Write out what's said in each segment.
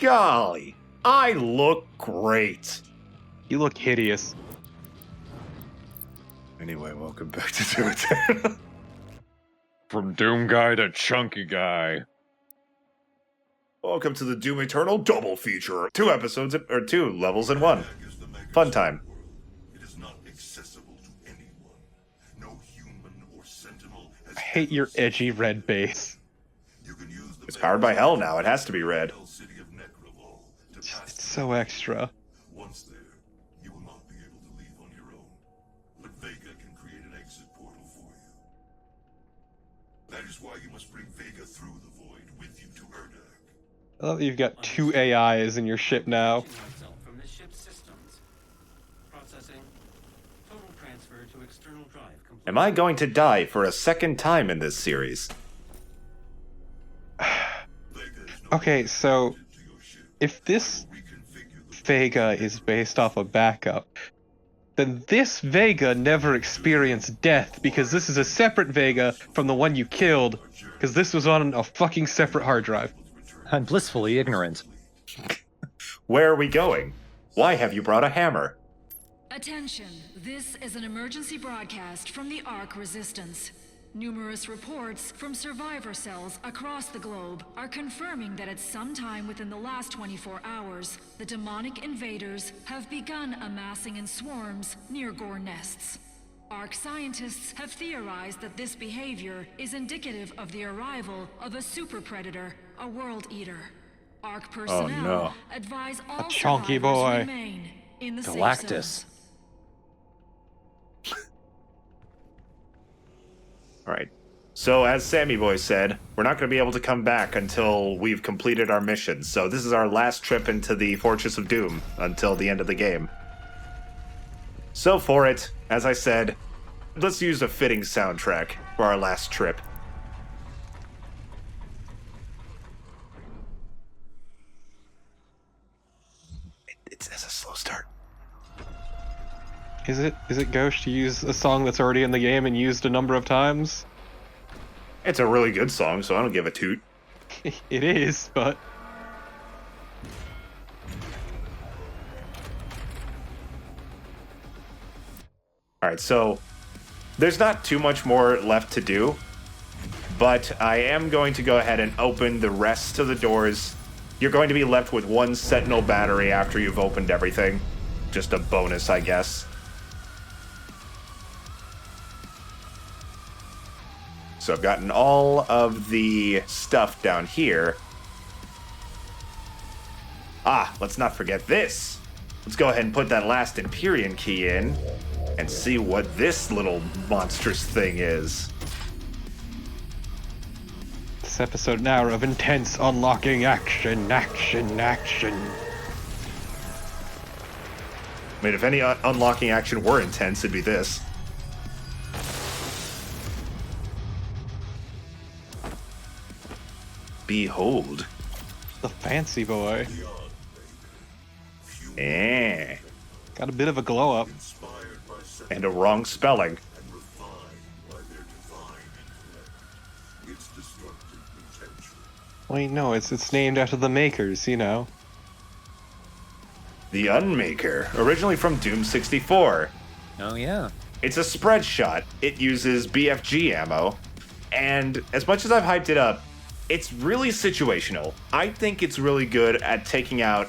Golly, I look great. You look hideous. Anyway, welcome back to Doom Eternal. From Doom Guy to Chunky Guy. Welcome to the Doom Eternal double feature. 2 episodes, or 2 levels in 1. Fun time. It is not accessible to anyone. No human or sentinel has I hate your edgy red base. You can use the It's powered by hell now. It has to be red. city of Necrolol to pass It's so extra. Once there, you will not be able to leave on your own. But Vega can create an exit portal for you. That is why you must bring Vega through the void with you to Urdak. I love that you've got 2 AIs in your ship now. From the ship's systems. Processing. Total transfer to external drive complete. Am I going to die for a second time in this series? Okay, so if this Vega is based off a backup, then this Vega never experienced death because this is a separate Vega from the one you killed because this was on a fucking separate hard drive. I'm blissfully ignorant. Where are we going? Why have you brought a hammer? Attention, this is an emergency broadcast from the Ark Resistance. Numerous reports from survivor cells across the globe are confirming that at some time within the last 24 hours, the demonic invaders have begun amassing in swarms near Gore nests. Ark scientists have theorized that this behavior is indicative of the arrival of a super predator, a world eater. Ark personnel no. advise all chunky survivors boy. remain in the safe Galactus. zones. Alright. So, as Sammy Boy said, we're not going to be able to come back until we've completed our mission. So this is our last trip into the Fortress of Doom until the end of the game. So for it, as I said, let's use a fitting soundtrack for our last trip. It's a slow start. Is it gauche to use a song that's already in the game and used a number of times? It's a really good song, so I don't give a toot. It is, but... Alright, so there's not too much more left to do, but I am going to go ahead and open the rest of the doors. You're going to be left with 1 Sentinel battery after you've opened everything. Just a bonus, I guess. So I've gotten all of the stuff down here. Ah, let's not forget this. Let's go ahead and put that last Empyrean key in and see what this little monstrous thing is. This episode now of intense unlocking action. I mean, if any unlocking action were intense, it'd be this. Behold. The fancy boy. Eh. Got a bit of a glow up. And a wrong spelling. Wait, no, it's named after the makers, you know. The Unmaker, originally from Doom 64. Oh, yeah. It's a spread shot. It uses BFG ammo. And as much as I've hyped it up, it's really situational. I think it's really good at taking out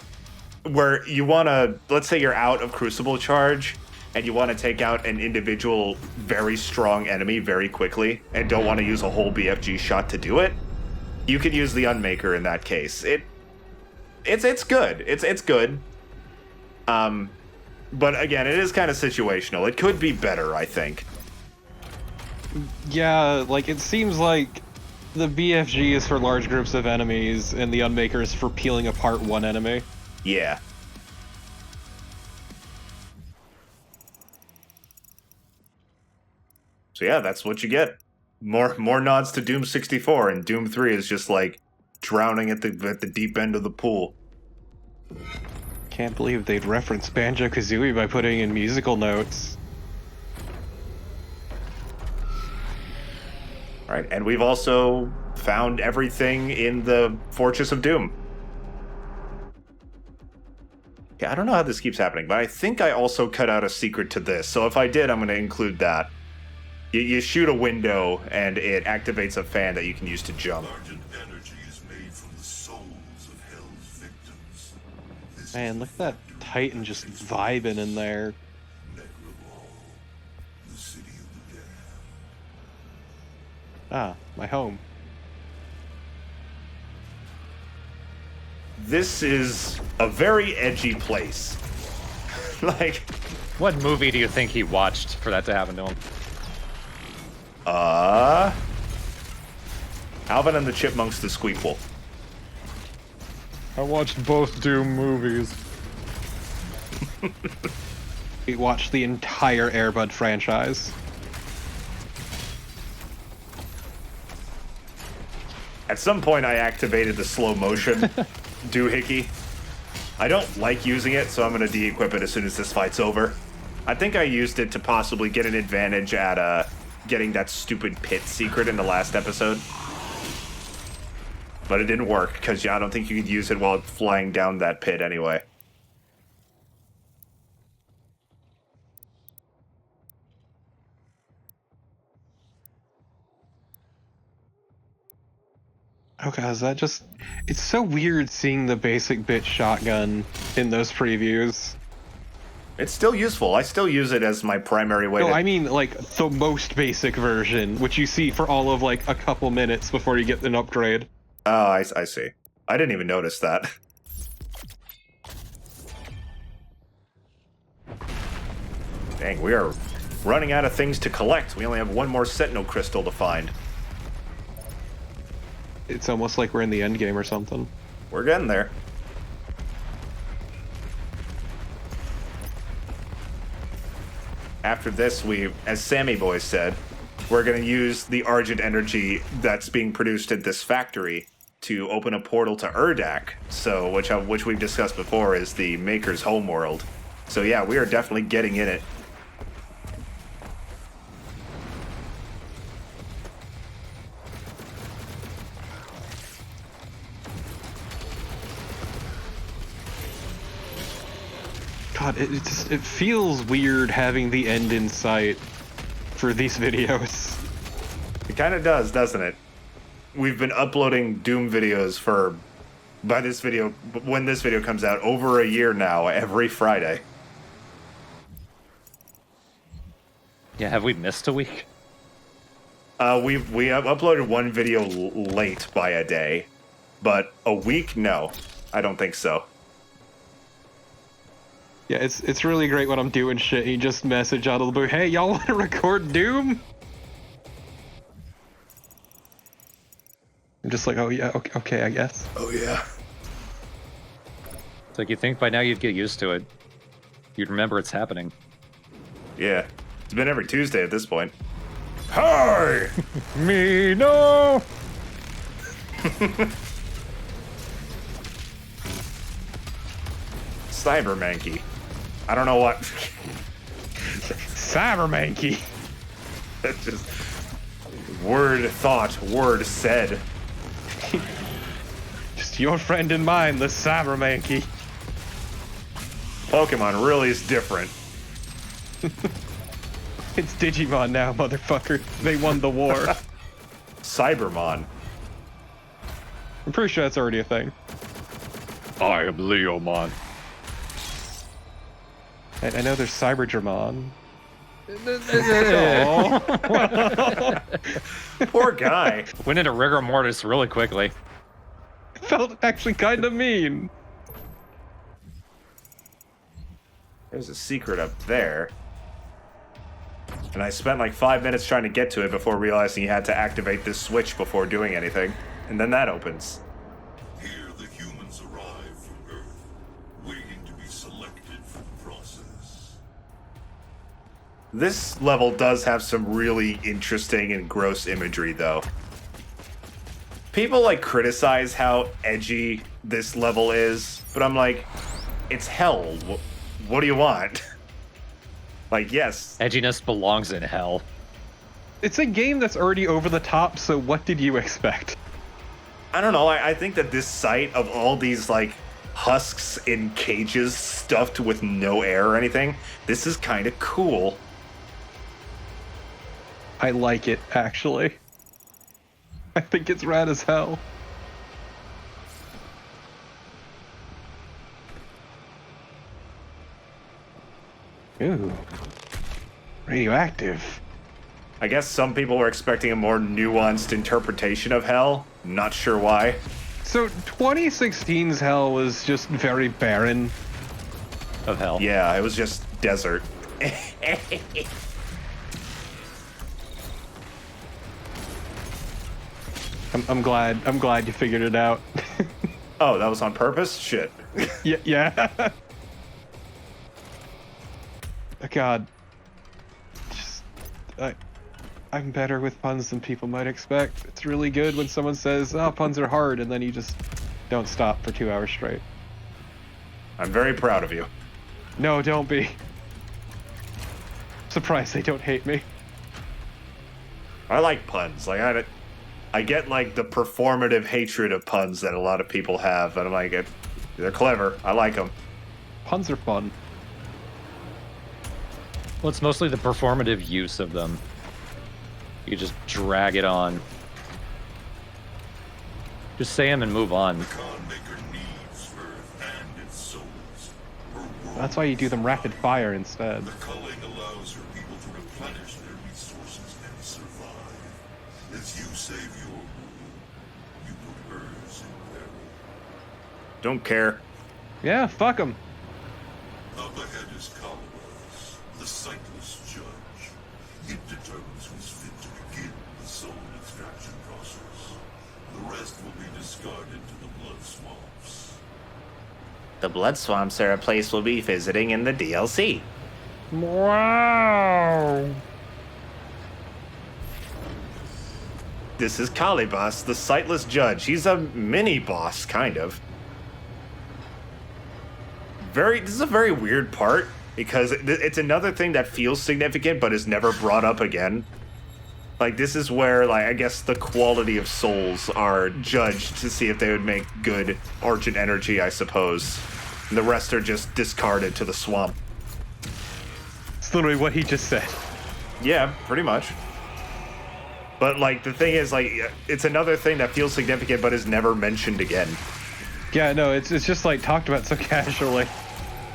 where you want to, let's say you're out of Crucible charge and you want to take out an individual very strong enemy very quickly and don't want to use a whole BFG shot to do it. You can use the Unmaker in that case. It's good. It's good. But again, it is kind of situational. It could be better, I think. Yeah, like, it seems like the BFG is for large groups of enemies, and the Unmaker is for peeling apart one enemy. Yeah. So yeah, that's what you get. More nods to Doom 64, and Doom 3 is just like drowning at the deep end of the pool. Can't believe they'd reference Banjo-Kazooie by putting in musical notes. Right, and we've also found everything in the Fortress of Doom. Yeah, I don't know how this keeps happening, but I think I also cut out a secret to this. So if I did, I'm going to include that. You shoot a window, and it activates a fan that you can use to jump. Argent energy is made from the souls of Hell's victims. This Man, look at that Titan just vibing in there. Necroball, the city of the dead. Ah, my home. This is a very edgy place. Like, What movie do you think he watched for that to happen to him? Alvin and the Chipmunks, the Squeakquel. I watched both Doom movies. We watched the entire Airbud franchise. At some point, I activated the slow motion doohickey. I don't like using it, so I'm going to de-equip it as soon as this fight's over. I think I used it to possibly get an advantage at getting that stupid pit secret in the last episode. But it didn't work, because I don't think you could use it while flying down that pit anyway. Oh god, is that just... It's so weird seeing the basic bit shotgun in those previews. It's still useful. I still use it as my primary way No, to... I mean, like, the most basic version, which you see for all of, like, a couple minutes before you get an upgrade. Oh, I see. I didn't even notice that. Dang, we are running out of things to collect. We only have one more Sentinel crystal to find. It's almost like we're in the end game or something. We're getting there. After this, as Sammy Boy said, we're going to use the Argent energy that's being produced at this factory to open a portal to Urdak, so which we've discussed before is the Maker's homeworld. So yeah, we are definitely getting in it. God, it feels weird having the end in sight for these videos. It kind of does, doesn't it? We've been uploading Doom videos when this video comes out, over a year now, every Friday. Yeah, have we missed a week? We have uploaded one video late by a day, but a week, no, I don't think so. Yeah, it's really great when I'm doing shit and you just message out of the blue, hey, y'all want to record Doom? I'm just like, oh yeah, okay, I guess. Oh yeah. It's like you think by now you'd get used to it. You'd remember it's happening. Yeah. It's been every Tuesday at this point. Hi! Me no. Cybermanky. I don't know what. Cybermanky! That's just word thought, word said. Just your friend and mine, the Cybermanky. Pokemon really is different. It's Digimon now, motherfucker. They won the war. Cybermon. I'm pretty sure that's already a thing. I am Leomon. I know there's Cyberdramon. Poor guy. Went into rigor mortis really quickly. Felt actually kind of mean. There's a secret up there. And I spent like 5 minutes trying to get to it before realizing you had to activate this switch before doing anything. And then that opens. Here the humans arrive from Earth, waiting to be selected for the process. This level does have some really interesting and gross imagery, though. People like criticize how edgy this level is, but I'm like, it's hell. What do you want? Like, yes. Edginess belongs in hell. It's a game that's already over the top, so what did you expect? I don't know. I think that this site of all these like husks in cages stuffed with no air or anything. This is kind of cool. I like it, actually. I think it's rad as hell. Ooh. Radioactive. I guess some people were expecting a more nuanced interpretation of hell. Not sure why. So 2016's hell was just very barren. Of hell. Yeah, it was just desert. I'm glad you figured it out. Oh, that was on purpose? Shit. Yeah. God. I'm better with puns than people might expect. It's really good when someone says, "Oh, puns are hard," and then you just don't stop for 2 hours straight. I'm very proud of you. No, don't be. Surprised they don't hate me. I like puns. Like I get like the performative hatred of puns that a lot of people have, and I'm like, they're clever. I like them. Puns are fun. Well, it's mostly the performative use of them. You just drag it on. Just say them and move on. Maker needs Earth and its souls. Her world, That's why you do them rapid fire instead. the culling allows her people to replenish their resources and survive. As you save your world, you put hers in peril. Don't care. Yeah, fuck them. Up ahead is Calibus, the Sightless judge. It determines who's fit to begin the soul extraction process. The rest will be discarded to the blood swamps. The blood swamps are a place we'll be visiting in the DLC. Wow. This is Calibus, the Sightless Judge. He's a mini-boss, kind of. This is a very weird part, because it's another thing that feels significant but is never brought up again. Like, this is where, like, I guess the quality of souls are judged to see if they would make good Argent energy, I suppose. And the rest are just discarded to the swamp. It's literally what he just said. Yeah, pretty much. But, like, the thing is, like, it's another thing that feels significant but is never mentioned again. Yeah, no, it's just like talked about so casually.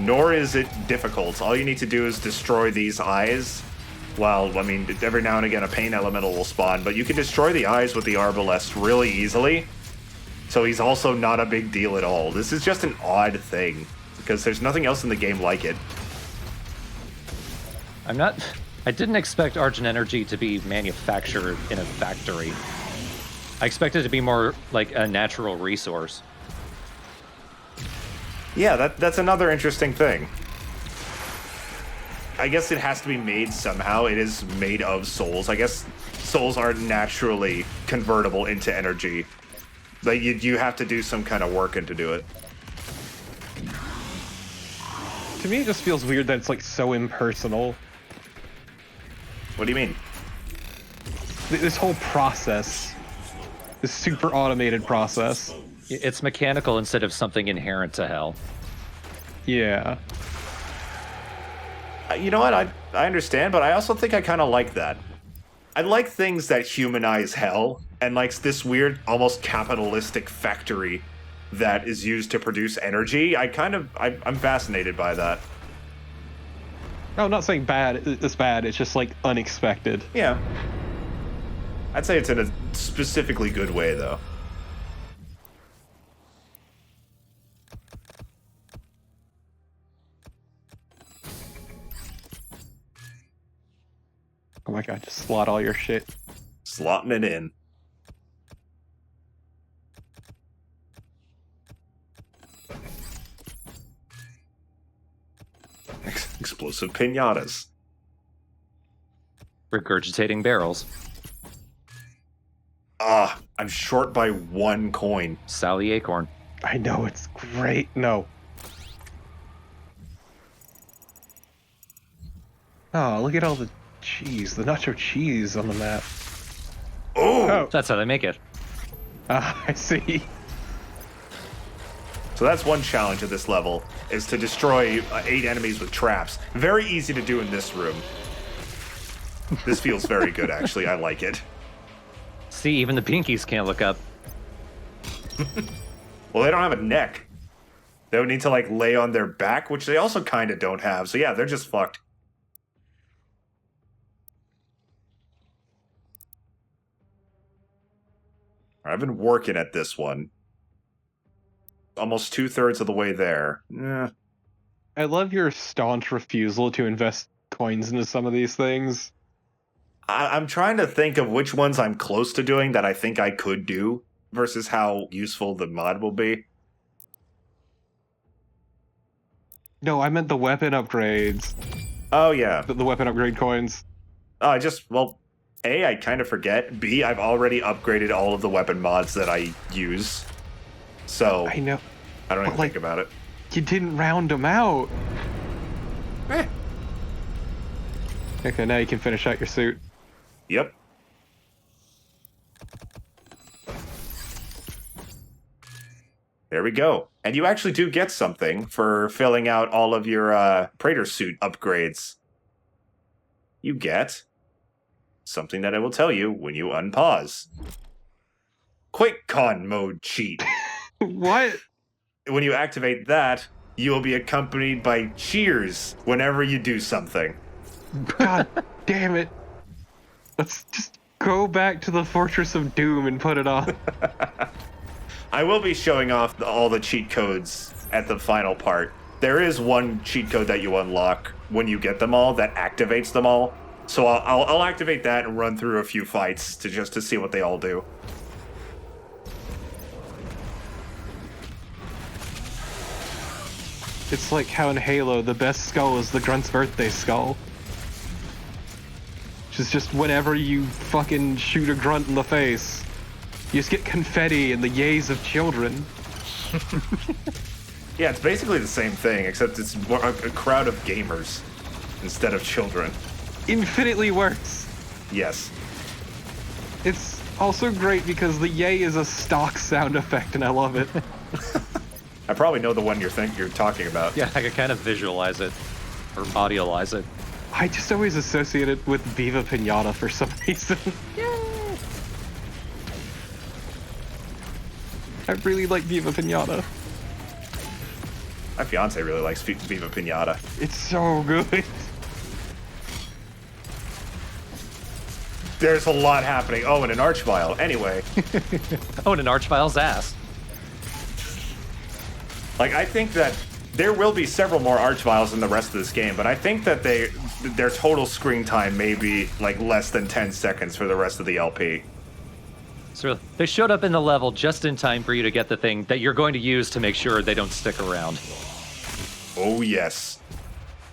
Nor is it difficult. All you need to do is destroy these eyes. Well, I mean, every now and again a pain elemental will spawn, but you can destroy the eyes with the Arbalest really easily. So he's also not a big deal at all. This is just an odd thing, because there's nothing else in the game like it. I didn't expect Argent Energy to be manufactured in a factory. I expected it to be more like a natural resource. Yeah, that's another interesting thing. I guess it has to be made somehow. It is made of souls. I guess souls aren't naturally convertible into energy. Like, you have to do some kind of work to do it. To me, it just feels weird that it's like so impersonal. What do you mean? This whole process, this super automated process. It's mechanical instead of something inherent to hell. Yeah. You know what? I understand, but I also think I kind of like that. I like things that humanize hell, and like this weird, almost capitalistic factory that is used to produce energy. I'm fascinated by that. No, I'm not saying bad. It's bad. It's just like unexpected. Yeah. I'd say it's in a specifically good way, though. Oh my god, just slot all your shit. Slotting it in. Explosive pinatas. Regurgitating barrels. I'm short by 1 coin. Sally Acorn. I know, it's great. No. Oh, look at all the cheese, the nacho cheese on the map. Oh! That's how they make it. Ah, I see. So that's one challenge of this level, is to destroy 8 enemies with traps. Very easy to do in this room. This feels very good, actually. I like it. See, even the pinkies can't look up. Well, they don't have a neck. They would need to, like, lay on their back, which they also kind of don't have. So yeah, they're just fucked. I've been working at this one. Almost 2/3 of the way there. Yeah. I love your staunch refusal to invest coins into some of these things. I'm trying to think of which ones I'm close to doing that I think I could do versus how useful the mod will be. No, I meant the weapon upgrades. Oh, yeah. The weapon upgrade coins. Well, A, I kind of forget. B, I've already upgraded all of the weapon mods that I use. So, I know. I don't even like, think about it. You didn't round them out. Eh. Okay, now you can finish out your suit. Yep. There we go. And you actually do get something for filling out all of your Praetor suit upgrades. You get something that I will tell you when you unpause. Quick con mode cheat. What? When you activate that, you will be accompanied by cheers whenever you do something. God damn it. Let's just go back to the Fortress of Doom and put it on. I will be showing off all the cheat codes at the final part. There is one cheat code that you unlock when you get them all that activates them all. So I'll activate that and run through a few fights to see what they all do. It's like how in Halo, the best skull is the Grunt's birthday skull. Which is just whenever you fucking shoot a Grunt in the face, you just get confetti and the yays of children. Yeah, it's basically the same thing, except it's more a crowd of gamers instead of children. Infinitely worse. Yes. It's also great because the yay is a stock sound effect and I love it. I probably know the one you're talking about. Yeah, I can kind of visualize it or audiolize it. I just always associate it with Viva Pinata for some reason. Yay! I really like Viva Pinata. My fiance really likes Viva Pinata. It's so good. There's a lot happening. Oh, and an Archvile. Anyway. Oh, and an Archvile's ass. Like, I think that there will be several more Archviles in the rest of this game, but I think that their total screen time may be, like, less than 10 seconds for the rest of the LP. So they showed up in the level just in time for you to get the thing that you're going to use to make sure they don't stick around. Oh, yes.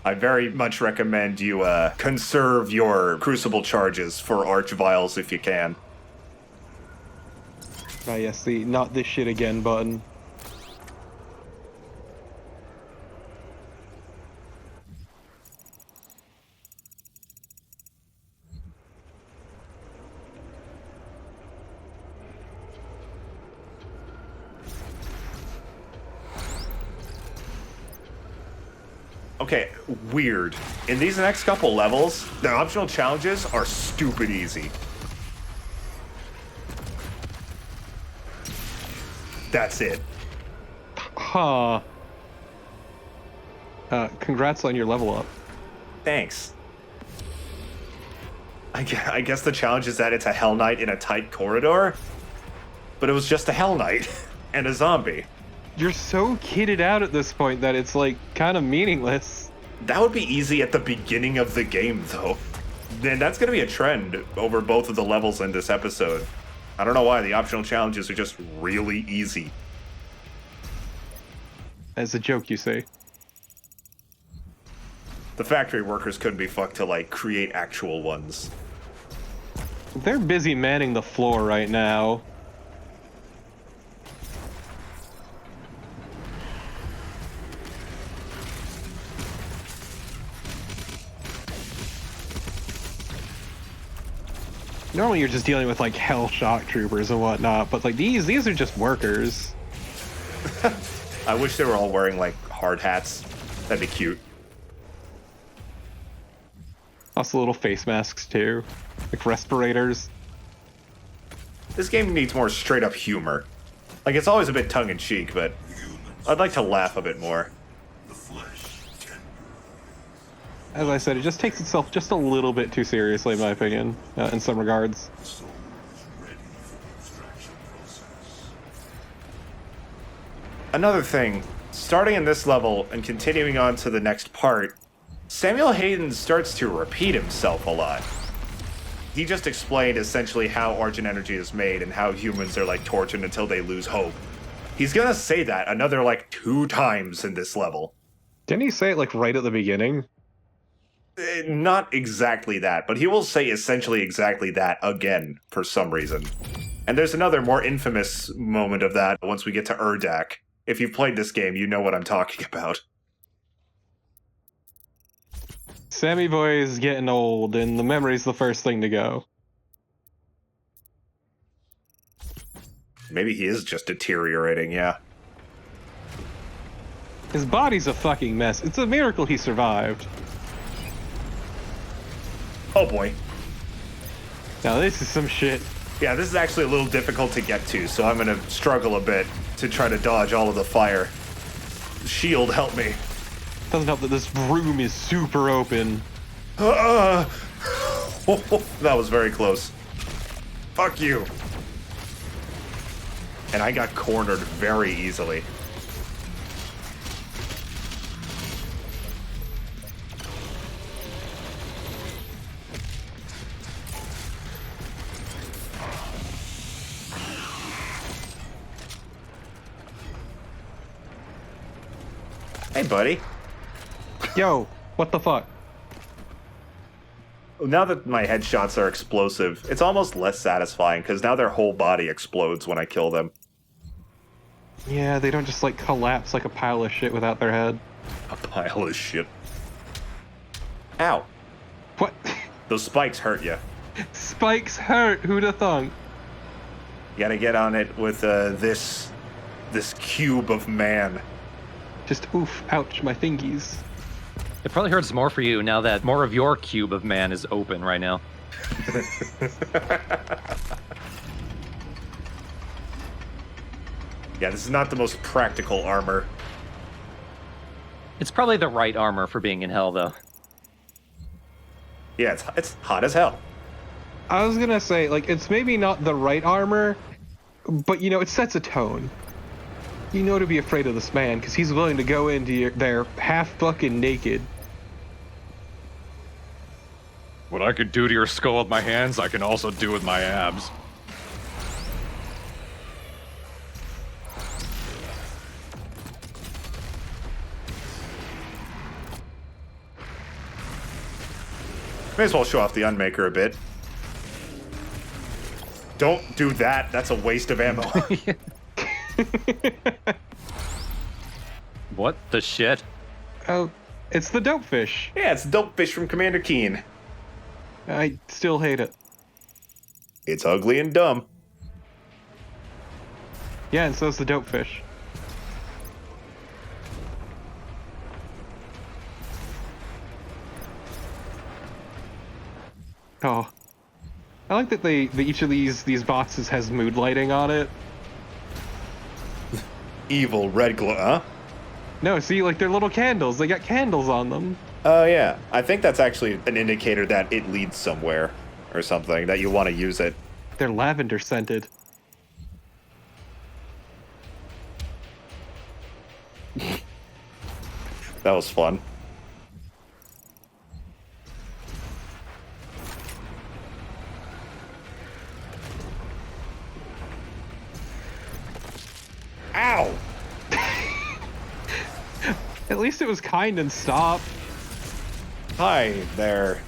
I very much recommend you conserve your Crucible charges for Archviles if you can. Ah, yes, the not this shit again button. Okay, weird. In these next couple levels, the optional challenges are stupid easy. That's it. Huh. Congrats on your level up. Thanks. I guess the challenge is that it's a Hell Knight in a tight corridor, but it was just a Hell Knight and a zombie. You're so kitted out at this point that it's, like, kind of meaningless. That would be easy at the beginning of the game, though. Then that's going to be a trend over both of the levels in this episode. I don't know why, the optional challenges are just really easy. As a joke, you say. The factory workers couldn't be fucked to, like, create actual ones. They're busy manning the floor right now. Normally you're just dealing with, like, hell shock troopers and whatnot, but, like, these are just workers. I wish they were all wearing, like, hard hats. That'd be cute. Also little face masks, too. Like respirators. This game needs more straight-up humor. Like, it's always a bit tongue-in-cheek, but I'd like to laugh a bit more. The flesh tender. As I said, it just takes itself just a little bit too seriously, in my opinion, in some regards. The soul is ready for the extraction process. Another thing, starting in this level and continuing on to the next part, Samuel Hayden starts to repeat himself a lot. He just explained essentially how Argent Energy is made and how humans are like tortured until they lose hope. He's gonna say that another like 2 times in this level. Didn't he say it like right at the beginning? Not exactly that, but he will say essentially exactly that again for some reason. And there's another more infamous moment of that once we get to Urdak. If you've played this game, you know what I'm talking about. Sammy Boy is getting old, and the memory's the first thing to go. Maybe he is just deteriorating, yeah. His body's a fucking mess. It's a miracle he survived. Oh boy. Now this is some shit. Yeah, this is actually a little difficult to get to, so I'm gonna struggle a bit to try to dodge all of the fire. Shield, help me. Doesn't help that this room is super open. That was very close. Fuck you. And I got cornered very easily. Hey, buddy. Yo, what the fuck? Now that my headshots are explosive, it's almost less satisfying, because now their whole body explodes when I kill them. Yeah, they don't just like collapse like a pile of shit without their head. A pile of shit. Ow. What? Those spikes hurt you. Spikes hurt, who'da thunk? You gotta get on it with this cube of man. Just oof, ouch, my fingies. It probably hurts more for you now that more of your cube of man is open right now. Yeah, this is not the most practical armor. It's probably the right armor for being in hell, though. Yeah, it's hot as hell. I was gonna say, like, it's maybe not the right armor, but, you know, it sets a tone. You know to be afraid of this man, because he's willing to go into there half fucking naked. What I could do to your skull with my hands, I can also do with my abs. May as well show off the Unmaker a bit. Don't do that. That's a waste of ammo. What the shit? Oh, it's the dope fish. Yeah, it's Dopefish from Commander Keen. I still hate it. It's ugly and dumb. Yeah, and so's the dope fish. Oh. I like that each of these boxes has mood lighting on it. Evil red glow, huh? No, see, like, they're little candles. They got candles on them. Oh, yeah. I think that's actually an indicator that it leads somewhere or something, that you want to use it. They're lavender scented. That was fun. Ow! At least it was kind and stopped. Hi there.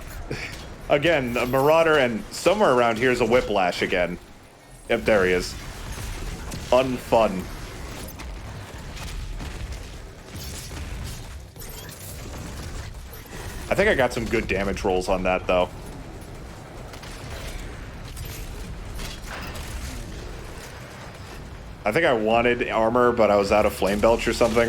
Again, a Marauder, and somewhere around here is a Whiplash again. Yep, there he is. Unfun. I think I got some good damage rolls on that, though. I think I wanted armor, but I was out of flame belch or something.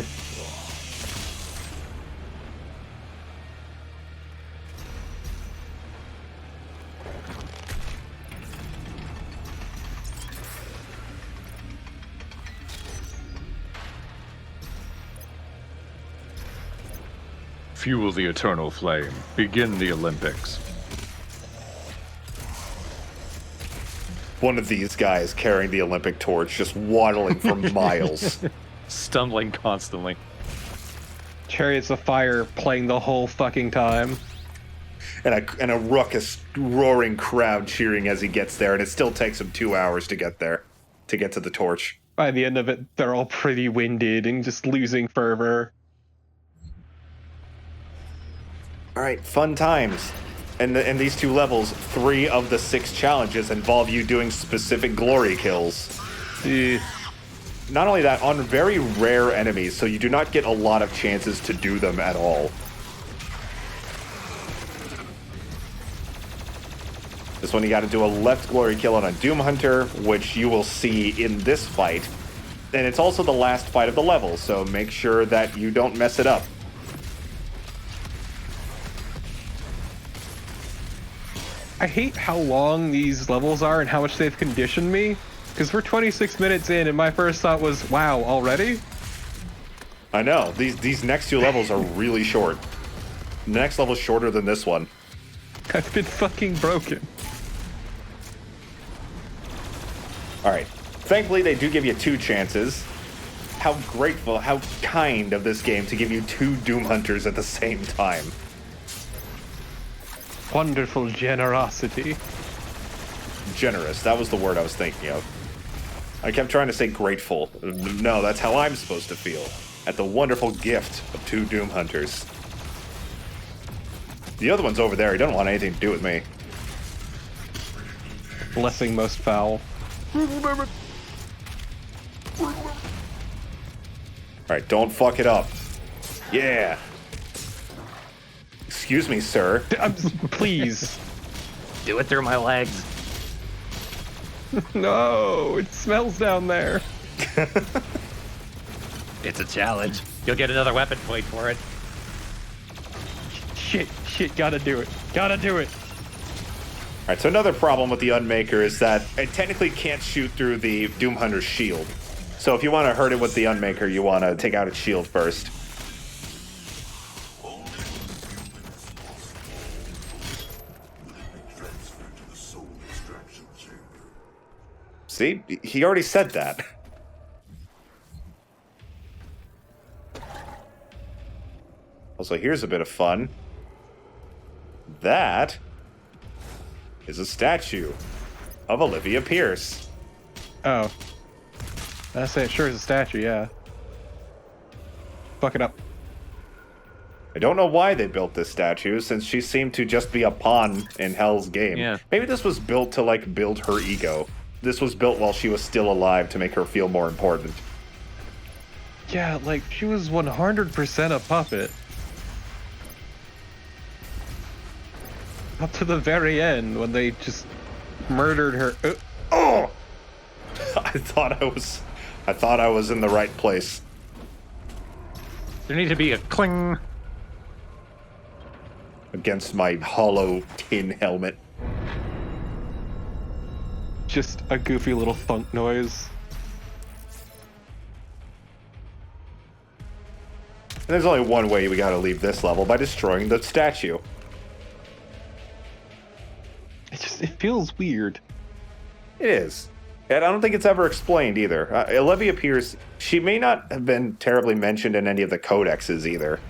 Fuel the eternal flame. Begin the Olympics. One of these guys carrying the Olympic torch, just waddling for miles. Stumbling constantly. Chariots of Fire playing the whole fucking time. And a ruckus, roaring crowd cheering as he gets there, and it still takes him 2 hours to get there, to get to the torch. By the end of it, they're all pretty winded and just losing fervor. All right, fun times. And in these 2 levels, 3 of the 6 challenges involve you doing specific glory kills. Not only that, on very rare enemies, so you do not get a lot of chances to do them at all. This one you got to do a left glory kill on a Doom Hunter, which you will see in this fight. And it's also the last fight of the level, so make sure that you don't mess it up. I hate how long these levels are and how much they've conditioned me. Because we're 26 minutes in and my first thought was, wow, already? I know, these next 2 levels are really short. The next level's shorter than this one. I've been fucking broken. Alright, thankfully they do give you 2 chances. How grateful, how kind of this game to give you 2 Doom Hunters at the same time. Wonderful generosity. Generous, that was the word I was thinking of. I kept trying to say grateful. No, that's how I'm supposed to feel. At the wonderful gift of 2 Doom Hunters. The other one's over there, he doesn't want anything to do with me. Blessing most foul. Alright, don't fuck it up. Yeah. Excuse me, sir. Please. Do it through my legs. No, it smells down there. It's a challenge. You'll get another weapon point for it. Shit, gotta do it. Gotta do it. Alright, so another problem with the Unmaker is that it technically can't shoot through the Doom Hunter's shield. So if you want to hurt it with the Unmaker, you want to take out its shield first. See? He already said that. Also, here's a bit of fun. That is a statue of Olivia Pierce. Oh. I say it sure is a statue, yeah. Fuck it up. I don't know why they built this statue, since she seemed to just be a pawn in Hell's game. Yeah. Maybe this was built to, like, build her ego. This was built while she was still alive to make her feel more important. Yeah, like, she was 100% a puppet. Up to the very end, when they just murdered her. Oh! I thought I was in the right place. There need to be a cling. Against my hollow tin helmet. Just a goofy little thunk noise. And there's only one way we gotta leave this level, by destroying the statue. It feels weird. It is. And I don't think it's ever explained either. Olivia Pierce, she may not have been terribly mentioned in any of the codexes either.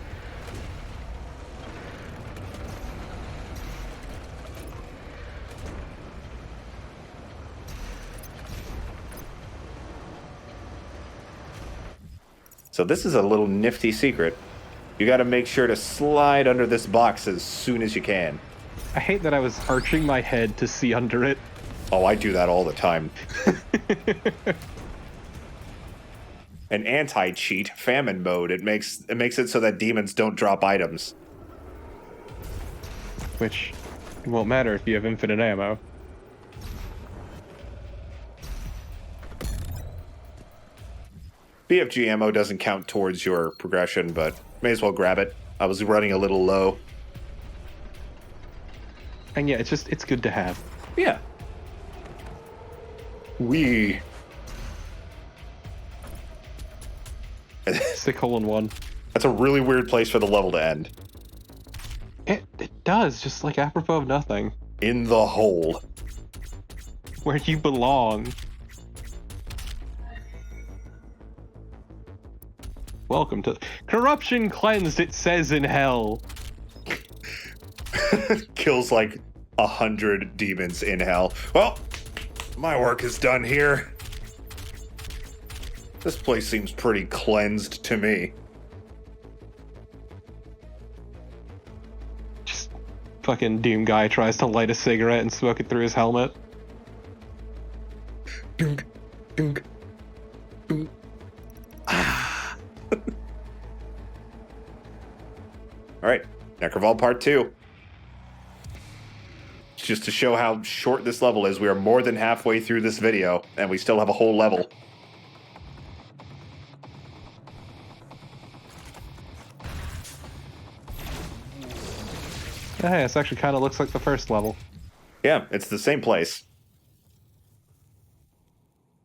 So this is a little nifty secret. You gotta make sure to slide under this box as soon as you can. I hate that I was arching my head to see under it. Oh, I do that all the time. An anti-cheat, famine mode. It makes it so that demons don't drop items. Which won't matter if you have infinite ammo. BFG ammo doesn't count towards your progression, but may as well grab it. I was running a little low. And yeah, it's good to have. Yeah. We. Sick hole in one. That's a really weird place for the level to end. It does, just like apropos of nothing. In the hole. Where you belong. Welcome to corruption cleansed, it says in hell. Kills like 100 demons in hell. Well, my work is done here. This place seems pretty cleansed to me. Just fucking Doom guy tries to light a cigarette and smoke it through his helmet. Dunk, dunk, dunk. Alright, Necroval Part 2. Just to show how short this level is, we are more than halfway through this video, and we still have a whole level. Hey, this actually kind of looks like the first level. Yeah, it's the same place.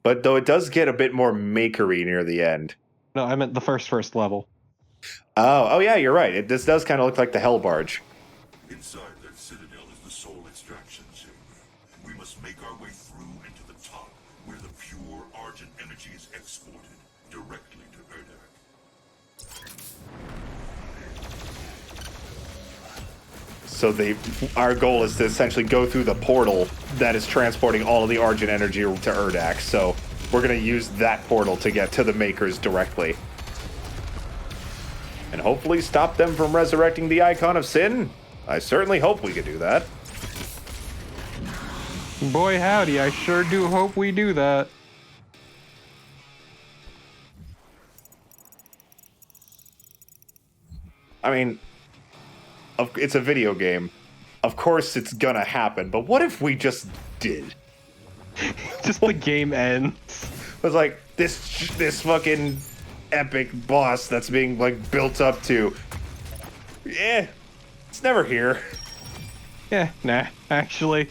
But though it does get a bit more makery near the end. No, I meant the first level. Oh yeah, you're right. This does kind of look like the Hell Barge. Inside that citadel is the soul extraction chamber. We must make our way through into the top, where the pure Argent energy is exported directly to Erdak. So our goal is to essentially go through the portal that is transporting all of the Argent energy to Erdak. So we're going to use that portal to get to the Makers directly. And hopefully stop them from resurrecting the Icon of Sin. I certainly hope we could do that. Boy howdy, I sure do hope we do that. I mean, it's a video game. Of course it's gonna happen, but what if we just did? Just the game ends. It was like, this fucking epic boss that's being, like, built up to. Yeah, it's never here. Yeah, nah, actually.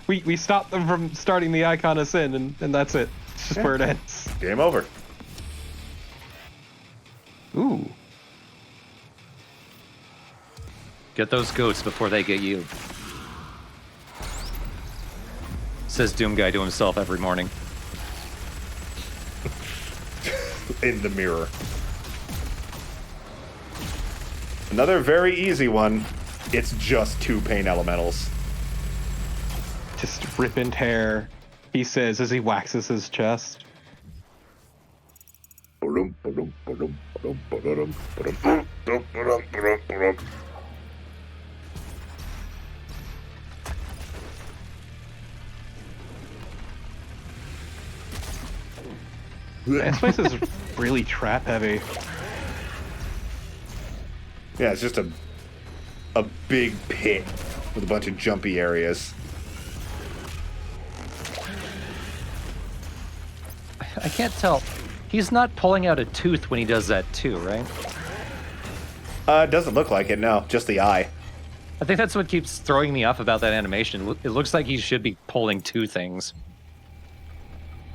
We stopped them from starting the Icon of Sin, and that's it. It's just where it ends. Game over. Ooh. Get those goats before they get you. Says Doom Guy to himself every morning. In the mirror. Another very easy one. It's just 2 pain elementals. Just rip and tear, he says as he waxes his chest. This place is really trap heavy. Yeah, it's just a big pit with a bunch of jumpy areas. I can't tell. He's not pulling out a tooth when he does that too, right? It doesn't look like it, no. Just the eye. I think that's what keeps throwing me off about that animation. It looks like he should be pulling 2 things.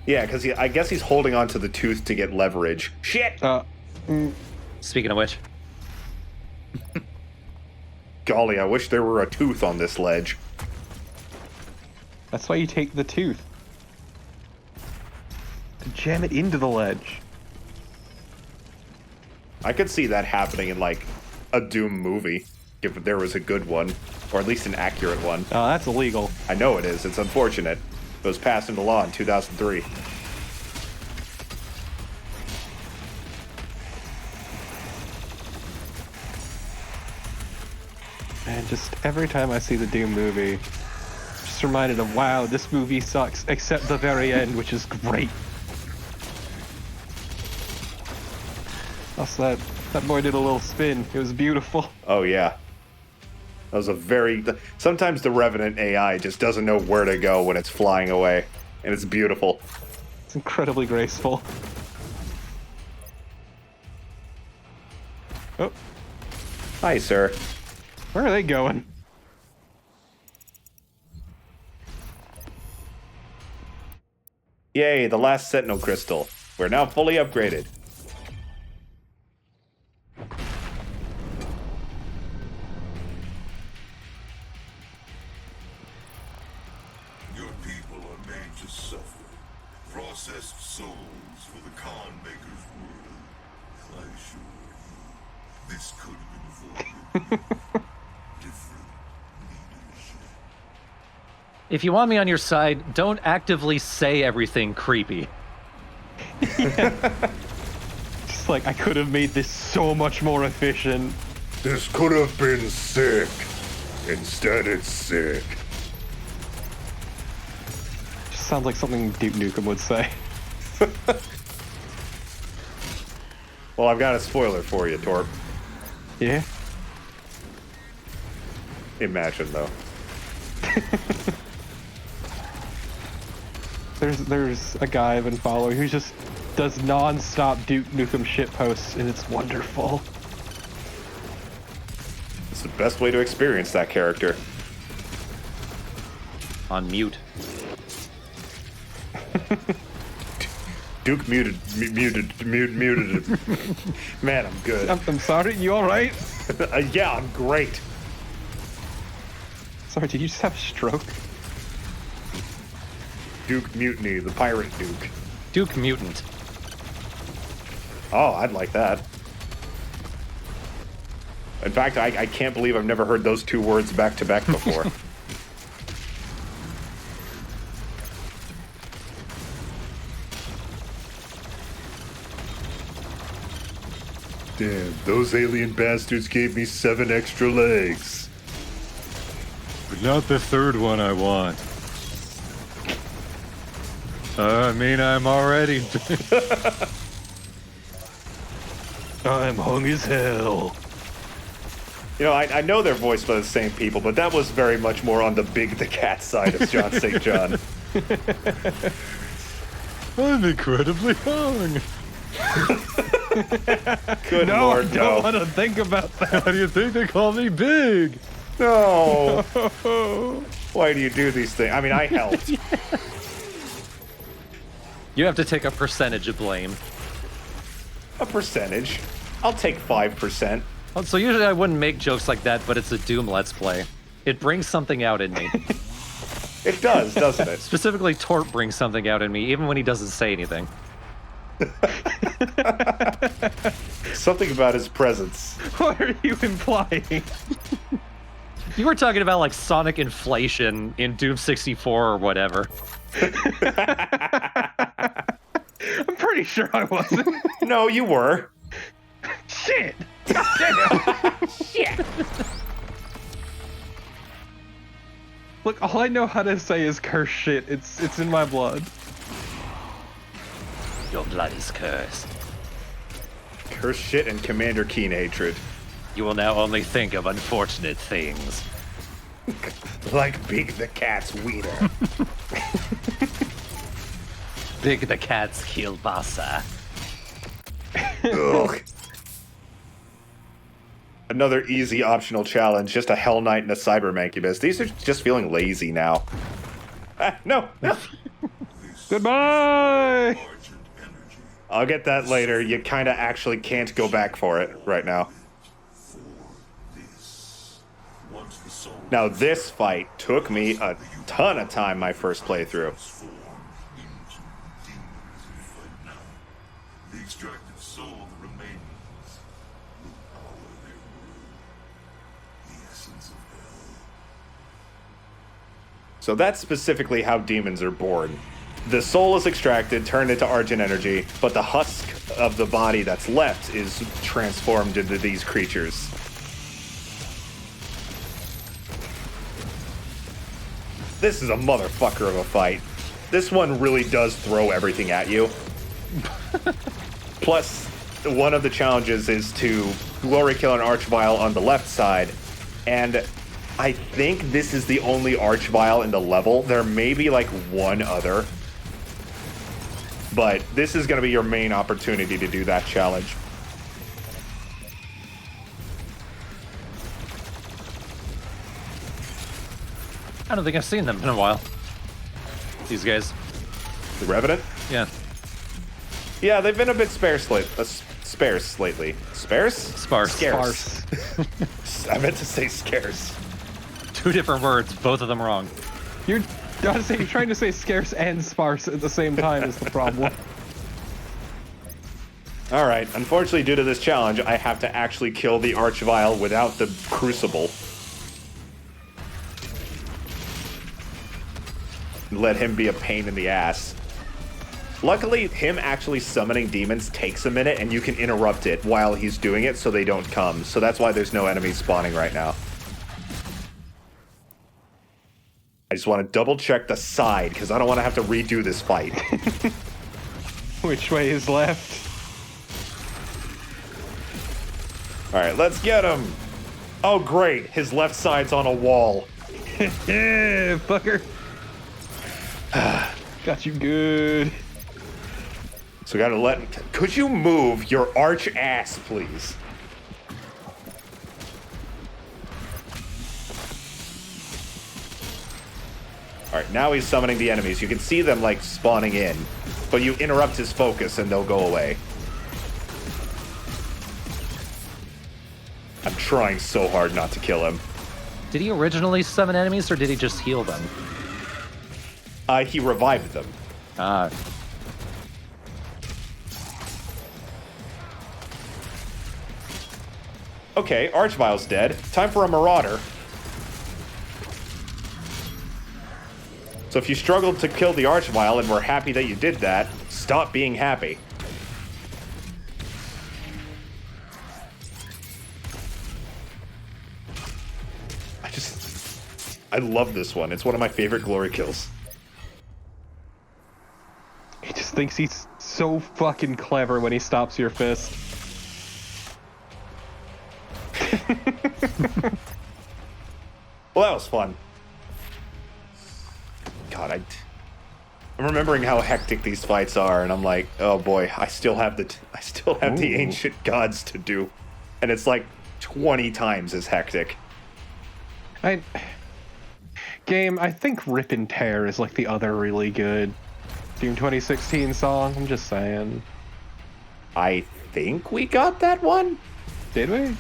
Yeah, because I guess he's holding onto the tooth to get leverage. Shit! Speaking of which. Golly, I wish there were a tooth on this ledge. That's why you take the tooth. To jam it into the ledge. I could see that happening in, like, a Doom movie, if there was a good one, or at least an accurate one. Oh, that's illegal. I know it is. It's unfortunate. It was passed into law in 2003. And just every time I see the Doom movie, I'm just reminded of, wow, this movie sucks, except the very end, which is great. Also, that boy did a little spin. It was beautiful. Oh, yeah. That was a very... Sometimes the Revenant AI just doesn't know where to go when it's flying away. And it's beautiful. It's incredibly graceful. Oh, Hi, sir. where are they going? Yay, the last Sentinel crystal. We're now fully upgraded. Your people are made to suffer. Processed souls for the Khan Maker's world. I assure you, this could have been avoided. Different leadership. If you want me on your side, don't actively say everything creepy. Just like, I could have made this so much more efficient. This could have been sick. Instead, it's sick. Just sounds like something Duke Nukem would say. Well, I've got a spoiler for you, Torp. Yeah? Imagine, though. There's a guy I've been following who just does non-stop Duke Nukem shit posts, and it's wonderful. It's the best way to experience that character. On mute. Duke muted him. Man, I'm good. I'm sorry, you alright? Yeah, I'm great. Sorry, did you just have a stroke? Duke Mutiny, the pirate Duke. Duke Mutant. Oh, I'd like that. In fact, I can't believe I've never heard those two words back to back before. Damn, those alien bastards gave me 7 extra legs. But not the third one I want. I mean, I'm already. I'm hung as hell. You know, I know they're voiced by the same people, but that was very much more on the Big the Cat side of John St. John. I'm incredibly hung. Good No, Lord, I don't no. want to think about that. How do you think they call me Big? No. Why do you do these things? I mean, I helped. You have to take a percentage of blame. A percentage. I'll take 5%. So usually I wouldn't make jokes like that, but it's a Doom Let's Play. It brings something out in me. It does, doesn't it? Specifically, Torp brings something out in me, even when he doesn't say anything. Something about his presence. What are you implying? You were talking about like sonic inflation in Doom 64 or whatever. I'm pretty sure I wasn't. No, you were. Shit! Damn. Shit! Look, all I know how to say is curse shit. It's in my blood. Your blood is cursed. Curse shit and Commander Keen hatred. You will now only think of unfortunate things. Like Big the Cat's wiener. Big the Cat's kielbasa. Ugh. Another easy optional challenge, just a Hell Knight and a Cyber Mancubus. These are just feeling lazy now. No. Goodbye! I'll get that later. You kind of actually can't go back for it right now. Now, this fight took me a ton of time my first playthrough. The extracted soul remains will power their world. The essence of hell. So that's specifically how demons are born. The soul is extracted, turned into Argent energy, but the husk of the body that's left is transformed into these creatures. This is a motherfucker of a fight. This one really does throw everything at you. Plus, one of the challenges is to glory kill an Archvile on the left side, and I think this is the only Archvile in the level. There may be like one other, but this is going to be your main opportunity to do that challenge. I don't think I've seen them in a while. These guys. The Revenant? Yeah. Yeah, they've been a bit sparse lately. Sparse? Sparse. Scarce. I meant to say scarce. 2 different words, both of them wrong. You're trying to say scarce and sparse at the same time is the problem. All right. Unfortunately, due to this challenge, I have to actually kill the Archvile without the Crucible. Let him be a pain in the ass. Luckily, him actually summoning demons takes a minute, and you can interrupt it while he's doing it so they don't come. So that's why there's no enemies spawning right now. I just want to double check the side, because I don't want to have to redo this fight. Which way is left? All right, let's get him. Oh, great. His left side's on a wall. Yeah, fucker. Got you good. So we gotta could you move your arch ass, please? All right, now he's summoning the enemies. You can see them like spawning in, but you interrupt his focus and they'll go away. I'm trying so hard not to kill him. Did he originally summon enemies, or did he just heal them? He revived them. Ah. Okay, Archvile's dead. Time for a Marauder. So if you struggled to kill the Archvile and were happy that you did that, stop being happy. I love this one. It's one of my favorite glory kills. He just thinks he's so fucking clever when he stops your fist. Well, that was fun. God, I'm remembering how hectic these fights are, and I'm like, oh boy, I still have the ancient gods to do, and it's like 20 times as hectic. Game, I think Rip and Tear is like the other really good Doom 2016 song. I'm just saying. I think we got that one? Did we?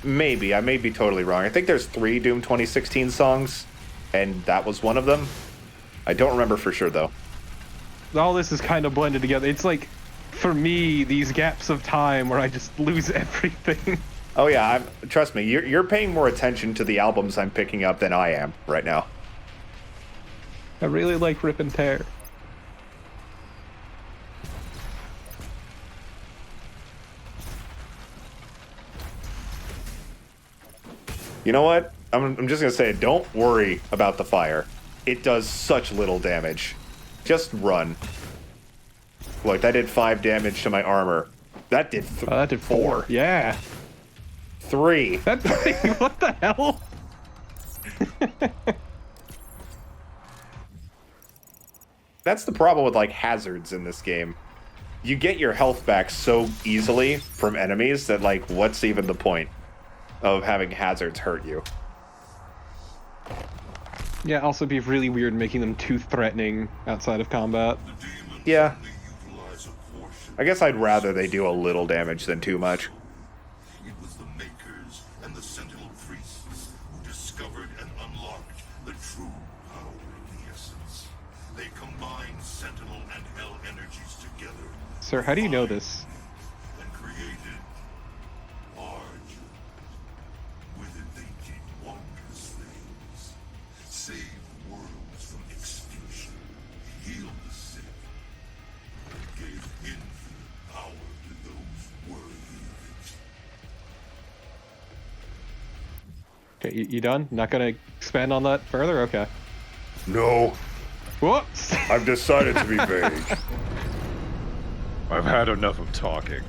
Maybe. I may be totally wrong. I think there's 3 Doom 2016 songs, and that was one of them. I don't remember for sure, though. All this is kind of blended together. It's like, for me, these gaps of time where I just lose everything. Oh yeah, trust me, you're paying more attention to the albums I'm picking up than I am right now. I really like Rip and Tear. You know what? I'm just gonna say, don't worry about the fire. It does such little damage. Just run. Look, that did 5 damage to my armor. That did that did 4. Yeah. 3. That what the hell? That's the problem with like hazards in this game. You get your health back so easily from enemies that like, what's even the point of having hazards hurt you? Yeah, also be really weird making them too threatening outside of combat. Yeah. I guess I'd rather they do a little damage than too much. It was the Makers and the Sentinel Priests who discovered and unlocked the true power of the Essence. They combined Sentinel and Hell energies together. Sir, how do you know this? And created Argent. With it they did wondrous things. Saved worlds from extinction. Healed the sick. And gave infinite power to those worthy of it. Okay, you done? Not gonna expand on that further? Okay. No, Whoops! I've decided to be vague. I've had enough of talking.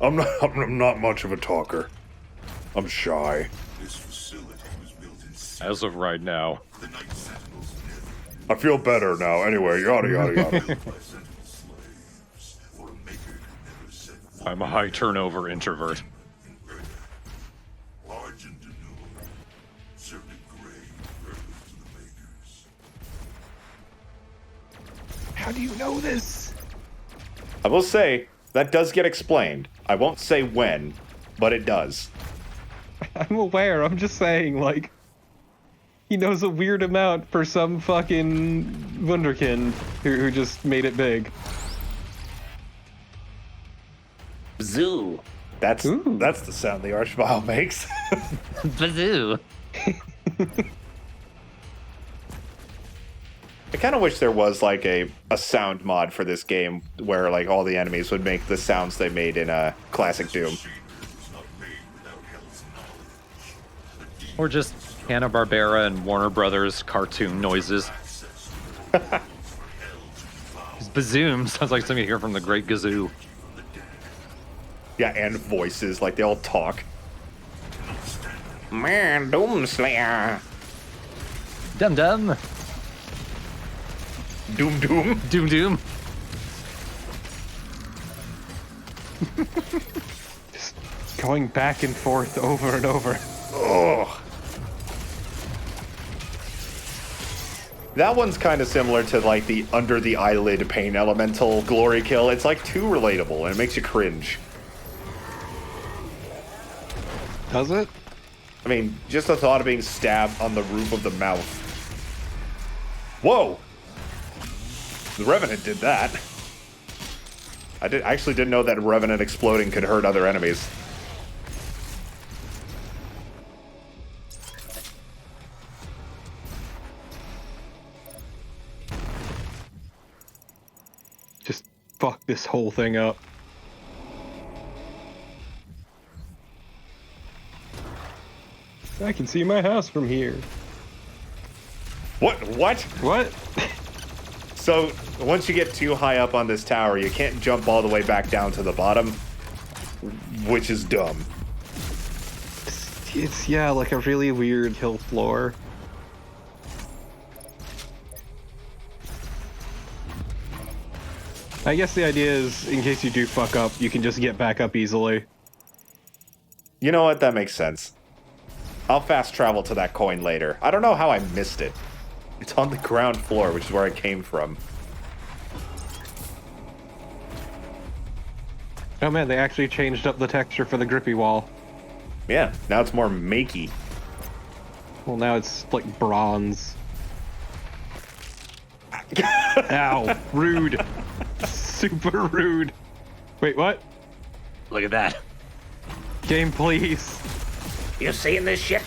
I'm not much of a talker. I'm shy. This facility was built in As of right now. the Night Sentinels never I feel better now. Anyway, yada yada yada. by Sentinel slaves, for a Maker could never set foot I'm a high turnover introvert. in Earth. Argent anew, know this. I will say, that does get explained. I won't say when, but it does. I'm aware. I'm just saying, like, he knows a weird amount for some fucking wunderkind who just made it big. Bazoo. That's Ooh. the sound the Archvile makes. Bazoo. I kind of wish there was like a sound mod for this game where like all the enemies would make the sounds they made in classic Doom. Or just Hanna-Barbera and Warner Brothers cartoon noises. Bazoom sounds like something you hear from the Great Gazoo. Yeah, and voices, like they all talk. Man, Doomslayer. Dum Dum. Doom Doom. Doom Doom. Just going back and forth over and over. Ugh. That one's kind of similar to like the under the eyelid pain elemental glory kill. It's like too relatable and it makes you cringe. Does it? I mean, just the thought of being stabbed on the roof of the mouth. Whoa! The Revenant did that. I actually didn't know that Revenant exploding could hurt other enemies. Just fuck this whole thing up. I can see my house from here. What? What? So, once you get too high up on this tower, you can't jump all the way back down to the bottom, which is dumb. It's yeah, like a really weird hill floor. I guess the idea is, in case you do fuck up, you can just get back up easily. You know what? That makes sense. I'll fast travel to that coin later. I don't know how I missed it. It's on the ground floor, which is where I came from. Oh man, they actually changed up the texture for the grippy wall. Yeah, now it's more makey. Well, now it's like bronze. Ow, rude. Super rude. Wait, what? Look at that. Game, please. You seeing this shit?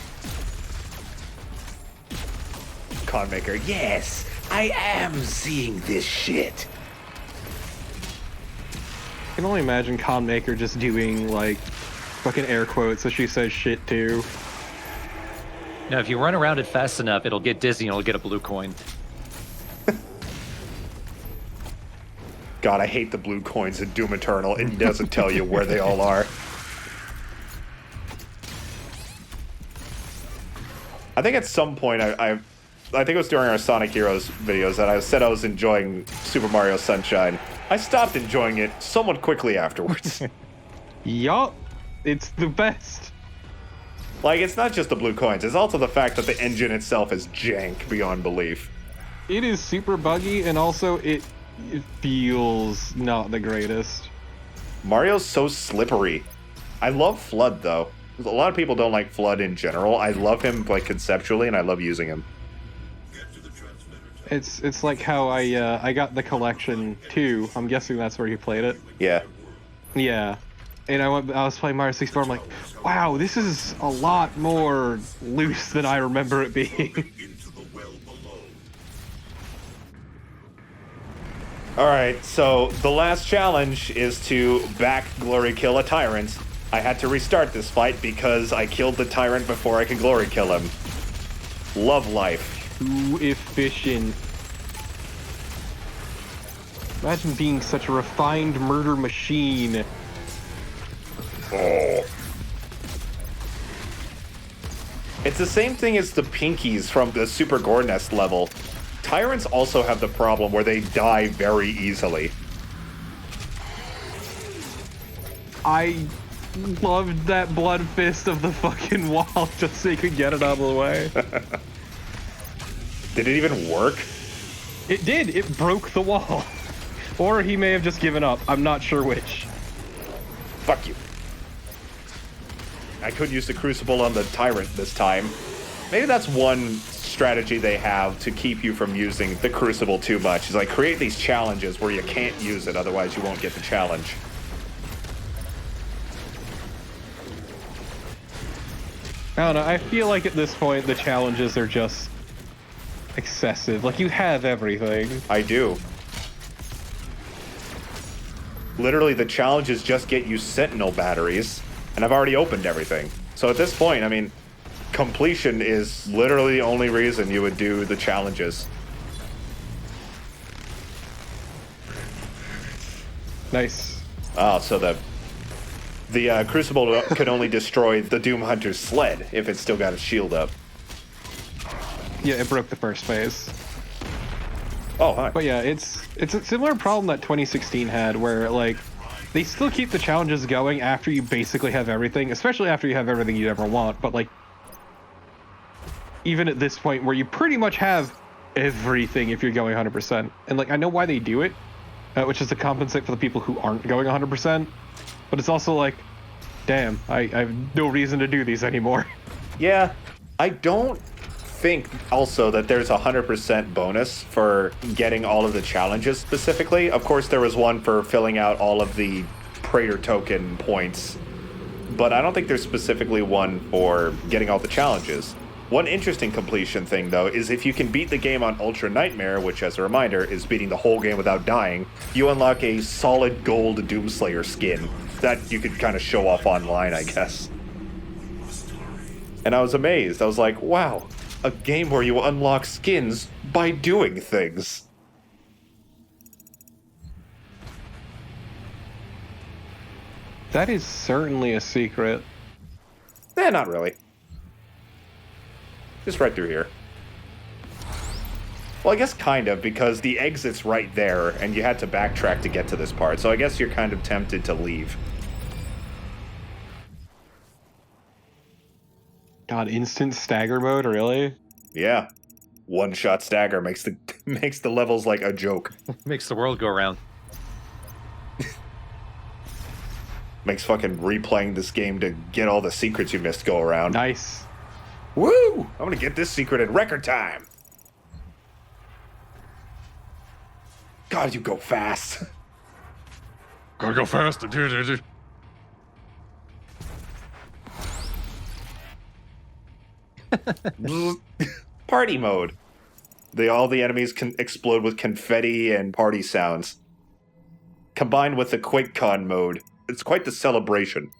Conmaker, yes, I am seeing this shit. I can only imagine Conmaker just doing, like, fucking air quotes as she says shit too. Now, if you run around it fast enough, it'll get dizzy and it'll get a blue coin. God, I hate the blue coins in Doom Eternal. It doesn't tell you where they all are. I think at some point, I think it was during our Sonic Heroes videos that I said I was enjoying Super Mario Sunshine. I stopped enjoying it somewhat quickly afterwards. Yup, it's the best. Like, it's not just the blue coins, it's also the fact that the engine itself is jank beyond belief. It is super buggy, and also it feels not the greatest. Mario's so slippery. I love Flood, though. A lot of people don't like Flood in general. I love him, like, conceptually, and I love using him. It's like how I got the collection too. I'm guessing that's where you played it. Yeah. Yeah. And I was playing Mario 64. I'm like, wow, this is a lot more loose than I remember it being. Alright, so the last challenge is to back Glory Kill a Tyrant. I had to restart this fight because I killed the Tyrant before I could Glory Kill him. Love life. Too efficient. Imagine being such a refined murder machine. Oh. It's the same thing as the Pinkies from the Super Gore Nest level. Tyrants also have the problem where they die very easily. I loved that blood fist of the fucking wall just so you could get it out of the way. Did it even work? It did. It broke the wall. Or he may have just given up. I'm not sure which. Fuck you. I could use the Crucible on the Tyrant this time. Maybe that's one strategy they have to keep you from using the Crucible too much, is like create these challenges where you can't use it, otherwise you won't get the challenge. I don't know, I feel like at this point the challenges are just excessive. Like, you have everything. I do. Literally, the challenges just get you Sentinel batteries, and I've already opened everything. So at this point, I mean, completion is literally the only reason you would do the challenges. Nice. Oh, so the Crucible could only destroy the Doom Hunter's sled if it's still got a shield up. Yeah, it broke the first phase. Oh, hi. But yeah, it's a similar problem that 2016 had, where like they still keep the challenges going after you basically have everything, especially after you have everything you ever want. But like, even at this point where you pretty much have everything if you're going 100%, and like I know why they do it, which is to compensate for the people who aren't going 100%. But it's also like, damn, I have no reason to do these anymore. Yeah, I don't think also that there's a 100% bonus for getting all of the challenges specifically. Of course, there was one for filling out all of the Praetor token points, but I don't think there's specifically one for getting all the challenges. One interesting completion thing, though, is if you can beat the game on Ultra Nightmare, which, as a reminder, is beating the whole game without dying, you unlock a solid gold Doomslayer skin that you could kind of show off online, I guess. And I was amazed. I was like, wow, a game where you unlock skins by doing things. That is certainly a secret. Not really. Just right through here. Well, I guess kind of, because the exit's right there, and you had to backtrack to get to this part, so I guess you're kind of tempted to leave. God, instant stagger mode, really? Yeah. One-shot stagger makes the levels like a joke. Makes the world go round. Makes fucking replaying this game to get all the secrets you missed go around. Nice. Woo! I'm gonna get this secret in record time. God, you go fast. Gotta go fast. Party mode. All the enemies can explode with confetti and party sounds. Combined with the QuakeCon mode, it's quite the celebration.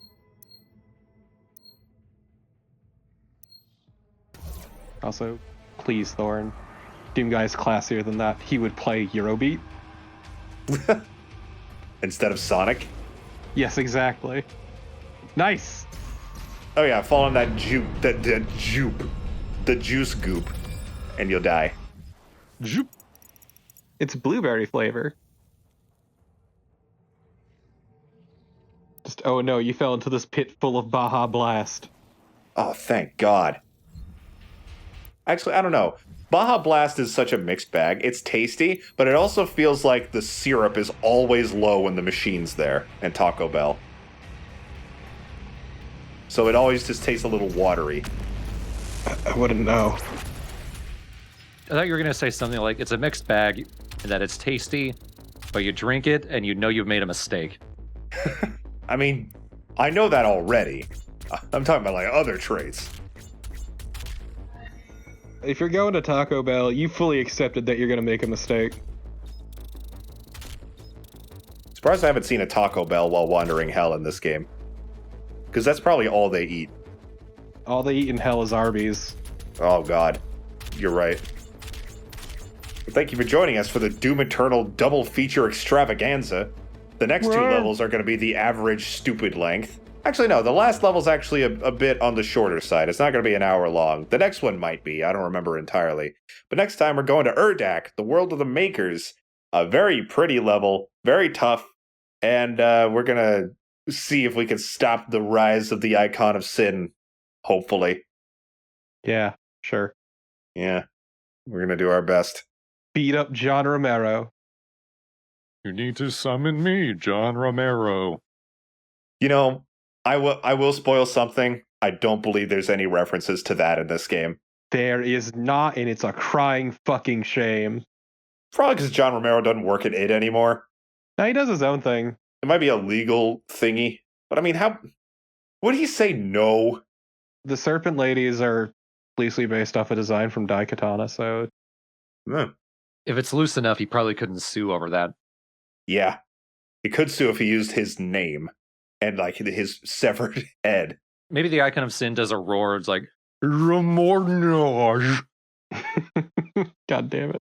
Also, please, Thorn. Doom Guy's classier than that. He would play Eurobeat. Instead of Sonic. Yes, exactly. Nice! Oh yeah, fall on that the juice goop, and you'll die. It's blueberry flavor. Just, oh no, you fell into this pit full of Baja Blast. Oh, thank God. Actually, I don't know. Baja Blast is such a mixed bag. It's tasty, but it also feels like the syrup is always low when the machine's there, and Taco Bell. So it always just tastes a little watery. I wouldn't know. I thought you were going to say something like it's a mixed bag and that it's tasty, but you drink it and you know you've made a mistake. I mean, I know that already. I'm talking about like other traits. If you're going to Taco Bell, you fully accepted that you're going to make a mistake. Surprised I haven't seen a Taco Bell while wandering hell in this game. Because that's probably all they eat. All they eat in hell is Arby's. Oh God, you're right. Well, thank you for joining us for the Doom Eternal double feature extravaganza. The next two levels are going to be the average stupid length. Actually, no, the last level's actually a bit on the shorter side. It's not going to be an hour long. The next one might be. I don't remember entirely. But next time we're going to Urdak, the world of the Makers. A very pretty level, very tough, and we're going to see if we can stop the rise of the icon of sin, hopefully. Yeah, sure. Yeah, we're going to do our best. Beat up John Romero. You need to summon me, John Romero. You know, I will spoil something. I don't believe there's any references to that in this game. There is not, and it's a crying fucking shame. Probably because John Romero doesn't work at id anymore. Now he does his own thing. It might be a legal thingy, but I mean, how would he say no? The Serpent Ladies are loosely based off a design from Daikatana, so Hmm. If it's loose enough, he probably couldn't sue over that. Yeah, he could sue if he used his name and like his severed head. Maybe the Icon of Sin does a roar. It's like, Remornage. God damn it.